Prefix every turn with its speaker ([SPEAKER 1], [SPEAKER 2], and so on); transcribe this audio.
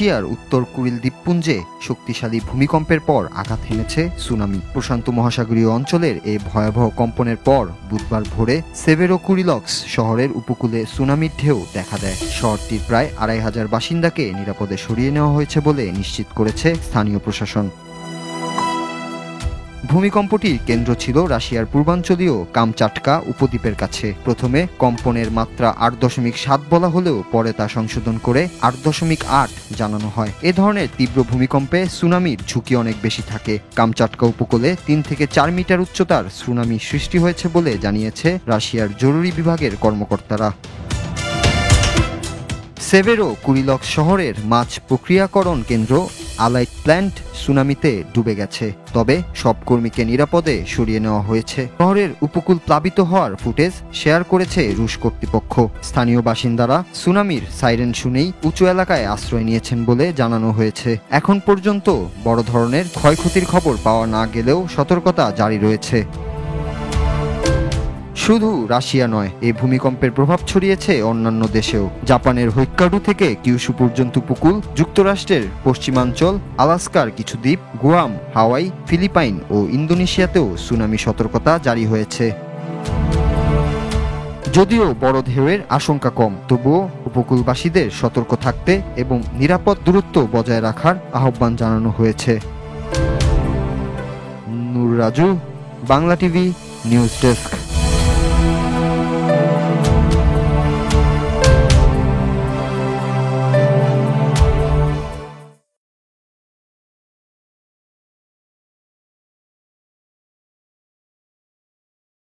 [SPEAKER 1] রাশিয়ার উত্তর কুরিল দ্বীপপুঞ্জে শক্তিশালী ভূমিকম্পের পর আঘাত হেনেছে সুনামি। প্রশান্ত মহাসাগরীয় অঞ্চলের এই ভয়াবহ কম্পনের পর বুধবার ভোরে সেভেরোকুরিলস্ক শহরের উপকূলে সুনামির ঢেউ দেখা দেয়। শহরটির প্রায় ২৫০০ বাসিন্দাকে নিরাপদে সরিয়ে নেওয়া হয়েছে বলে নিশ্চিত করেছে স্থানীয় প্রশাসন। ভূমিকম্পটির কেন্দ্র ছিল রাশিয়ার পূর্বাঞ্চলীয় কামচাটকা উপদ্বীপের কাছে। প্রথমে কম্পনের মাত্রা ৮.৭ বলা হলেও পরে তা সংশোধন করে ৮.৮ জানানো হয়। এ ধরনের তীব্র ভূমিকম্পে সুনামির ঝুঁকি অনেক বেশি থাকে। কামচাটকা উপকূলে ৩ থেকে ৪ মিটার উচ্চতার সুনামি সৃষ্টি হয়েছে বলে জানিয়েছে রাশিয়ার জরুরি বিভাগের কর্মকর্তারা। সেভেরোকুরিলস্ক শহরের মাছ প্রক্রিয়াকরণ কেন্দ্র আলাইট প্ল্যান্ট সুনামিতে ডুবে গেছে, তবে সব কর্মীকে নিরাপদে সরিয়ে নেওয়া হয়েছে। শহরের উপকূল প্লাবিত হওয়ার ফুটেজ শেয়ার করেছে রুশ কর্তৃপক্ষ। স্থানীয় বাসিন্দারা সুনামির সাইরেন শুনেই উঁচু এলাকায় আশ্রয় নিয়েছেন বলে জানানো হয়েছে। এখন পর্যন্ত বড় ধরনের ক্ষয়ক্ষতির খবর পাওয়া না গেলেও সতর্কতা জারি রয়েছে। শুধু রাশিয়া নয়, এই ভূমিকম্পের প্রভাব ছড়িয়েছে অন্যান্য দেশেও। জাপানের হোক্কাইডো থেকে কিউশু পর্যন্ত উপকূল, যুক্তরাষ্ট্রের পশ্চিমাঞ্চল, আলাস্কার কিছু দ্বীপ, গুয়াম, হাওয়াই, ফিলিপাইন ও ইন্দোনেশিয়াতেও সুনামি সতর্কতা জারি হয়েছে। যদিও বড় ঢেউয়ের আশঙ্কা কম, তবুও উপকূলবাসীদের সতর্ক থাকতে এবং নিরাপদ দূরত্ব বজায় রাখার আহ্বান জানানো হয়েছে। Noor Raju, Bangla TV news desk.